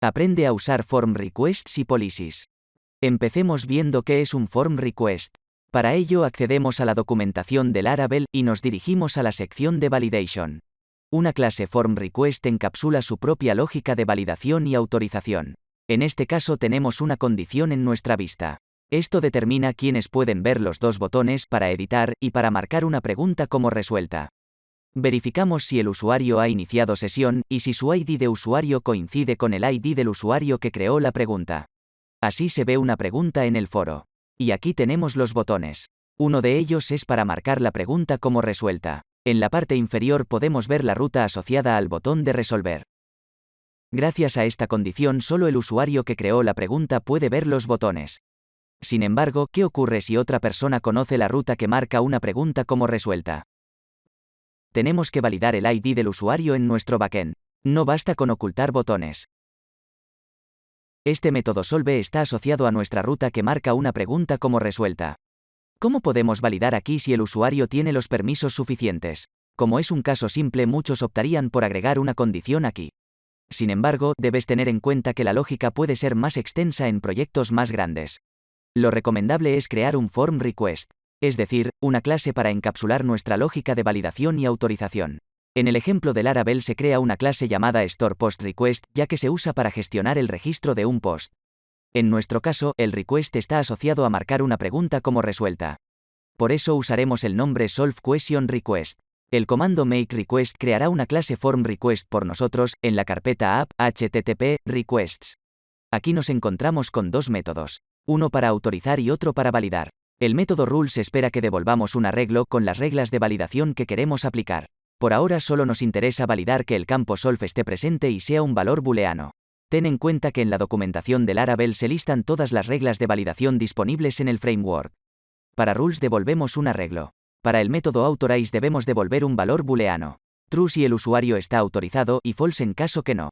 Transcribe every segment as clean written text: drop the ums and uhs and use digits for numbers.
Aprende a usar form requests y policies. Empecemos viendo qué es un form request. Para ello accedemos a la documentación del Laravel y nos dirigimos a la sección de Validation. Una clase form request encapsula su propia lógica de validación y autorización. En este caso tenemos una condición en nuestra vista. Esto determina quiénes pueden ver los dos botones para editar y para marcar una pregunta como resuelta. Verificamos si el usuario ha iniciado sesión y si su ID de usuario coincide con el ID del usuario que creó la pregunta. Así se ve una pregunta en el foro. Y aquí tenemos los botones. Uno de ellos es para marcar la pregunta como resuelta. En la parte inferior podemos ver la ruta asociada al botón de resolver. Gracias a esta condición, solo el usuario que creó la pregunta puede ver los botones. Sin embargo, ¿qué ocurre si otra persona conoce la ruta que marca una pregunta como resuelta? Tenemos que validar el ID del usuario en nuestro backend. No basta con ocultar botones. Este método solve está asociado a nuestra ruta que marca una pregunta como resuelta. ¿Cómo podemos validar aquí si el usuario tiene los permisos suficientes? Como es un caso simple, muchos optarían por agregar una condición aquí. Sin embargo, debes tener en cuenta que la lógica puede ser más extensa en proyectos más grandes. Lo recomendable es crear un form request, es decir, una clase para encapsular nuestra lógica de validación y autorización. En el ejemplo del Laravel se crea una clase llamada storePostRequest, ya que se usa para gestionar el registro de un post. En nuestro caso, el request está asociado a marcar una pregunta como resuelta. Por eso usaremos el nombre solveQuestionRequest. El comando makeRequest creará una clase formRequest por nosotros, en la carpeta app http requests. Aquí nos encontramos con dos métodos, uno para autorizar y otro para validar. El método rules espera que devolvamos un arreglo con las reglas de validación que queremos aplicar. Por ahora solo nos interesa validar que el campo solve esté presente y sea un valor booleano. Ten en cuenta que en la documentación del Laravel se listan todas las reglas de validación disponibles en el framework. Para rules devolvemos un arreglo. Para el método authorize debemos devolver un valor booleano. True si el usuario está autorizado y false en caso que no.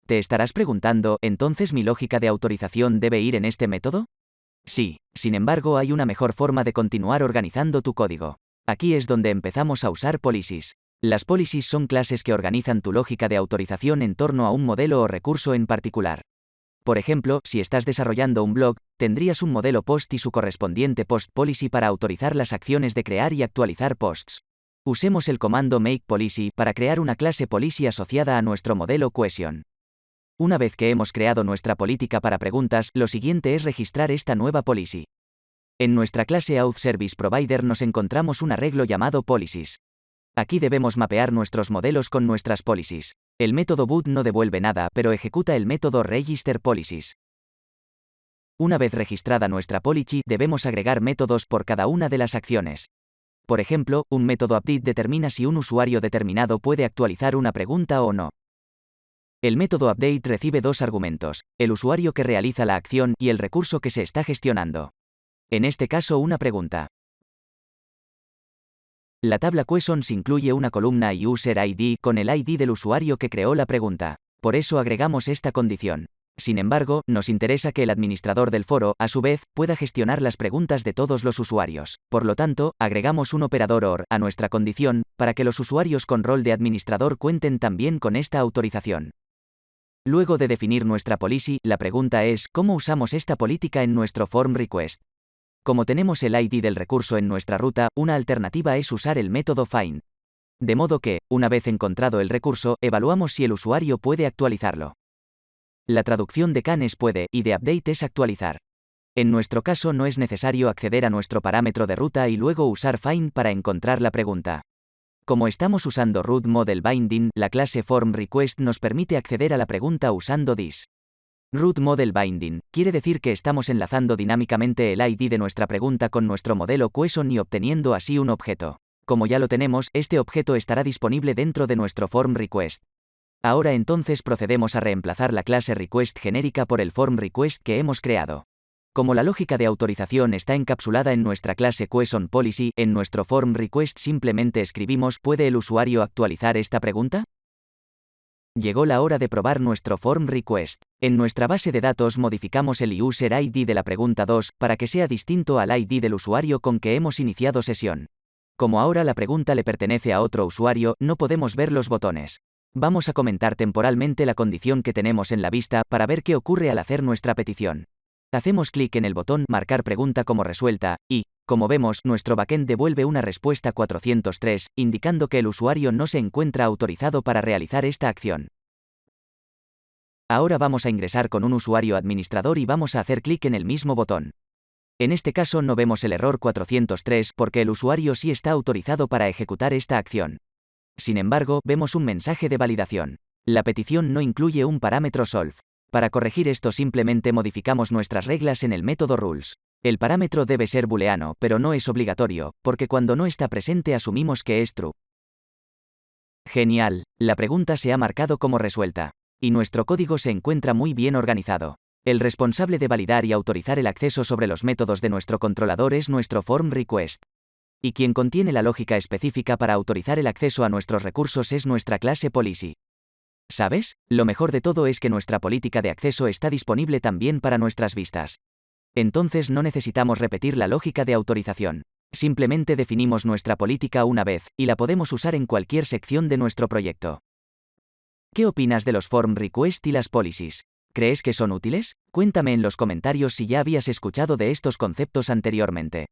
Te estarás preguntando, ¿entonces mi lógica de autorización debe ir en este método? Sí, sin embargo hay una mejor forma de continuar organizando tu código. Aquí es donde empezamos a usar policies. Las policies son clases que organizan tu lógica de autorización en torno a un modelo o recurso en particular. Por ejemplo, si estás desarrollando un blog, tendrías un modelo post y su correspondiente post policy para autorizar las acciones de crear y actualizar posts. Usemos el comando makePolicy para crear una clase policy asociada a nuestro modelo question. Una vez que hemos creado nuestra política para preguntas, lo siguiente es registrar esta nueva policy. En nuestra clase authServiceProvider nos encontramos un arreglo llamado policies. Aquí debemos mapear nuestros modelos con nuestras policies. El método boot no devuelve nada, pero ejecuta el método registerPolicies. Una vez registrada nuestra policy, debemos agregar métodos por cada una de las acciones. Por ejemplo, un método update determina si un usuario determinado puede actualizar una pregunta o no. El método update recibe dos argumentos, el usuario que realiza la acción y el recurso que se está gestionando. En este caso, una pregunta. La tabla questions incluye una columna user ID con el ID del usuario que creó la pregunta. Por eso agregamos esta condición. Sin embargo, nos interesa que el administrador del foro, a su vez, pueda gestionar las preguntas de todos los usuarios. Por lo tanto, agregamos un operador OR a nuestra condición, para que los usuarios con rol de administrador cuenten también con esta autorización. Luego de definir nuestra policy, la pregunta es, ¿cómo usamos esta política en nuestro form request? Como tenemos el ID del recurso en nuestra ruta, una alternativa es usar el método find. De modo que, una vez encontrado el recurso, evaluamos si el usuario puede actualizarlo. La traducción de can es puede y de update es actualizar. En nuestro caso no es necesario acceder a nuestro parámetro de ruta y luego usar find para encontrar la pregunta. Como estamos usando root model binding, la clase form request nos permite acceder a la pregunta usando this. Root model binding quiere decir que estamos enlazando dinámicamente el ID de nuestra pregunta con nuestro modelo question y obteniendo así un objeto. Como ya lo tenemos, este objeto estará disponible dentro de nuestro form request. Ahora entonces procedemos a reemplazar la clase request genérica por el form request que hemos creado. Como la lógica de autorización está encapsulada en nuestra clase questionPolicy, en nuestro form request simplemente escribimos ¿puede el usuario actualizar esta pregunta? Llegó la hora de probar nuestro form request. En nuestra base de datos modificamos el user ID de la pregunta 2 para que sea distinto al ID del usuario con que hemos iniciado sesión. Como ahora la pregunta le pertenece a otro usuario, no podemos ver los botones. Vamos a comentar temporalmente la condición que tenemos en la vista para ver qué ocurre al hacer nuestra petición. Hacemos clic en el botón Marcar pregunta como resuelta y, como vemos, nuestro backend devuelve una respuesta 403, indicando que el usuario no se encuentra autorizado para realizar esta acción. Ahora vamos a ingresar con un usuario administrador y vamos a hacer clic en el mismo botón. En este caso no vemos el error 403 porque el usuario sí está autorizado para ejecutar esta acción. Sin embargo, vemos un mensaje de validación. La petición no incluye un parámetro solve. Para corregir esto simplemente modificamos nuestras reglas en el método rules. El parámetro debe ser booleano, pero no es obligatorio, porque cuando no está presente asumimos que es true. Genial, la pregunta se ha marcado como resuelta. Y nuestro código se encuentra muy bien organizado. El responsable de validar y autorizar el acceso sobre los métodos de nuestro controlador es nuestro form request. Y quien contiene la lógica específica para autorizar el acceso a nuestros recursos es nuestra clase policy. ¿Sabes? Lo mejor de todo es que nuestra política de acceso está disponible también para nuestras vistas. Entonces no necesitamos repetir la lógica de autorización. Simplemente definimos nuestra política una vez, y la podemos usar en cualquier sección de nuestro proyecto. ¿Qué opinas de los form request y las policies? ¿Crees que son útiles? Cuéntame en los comentarios si ya habías escuchado de estos conceptos anteriormente.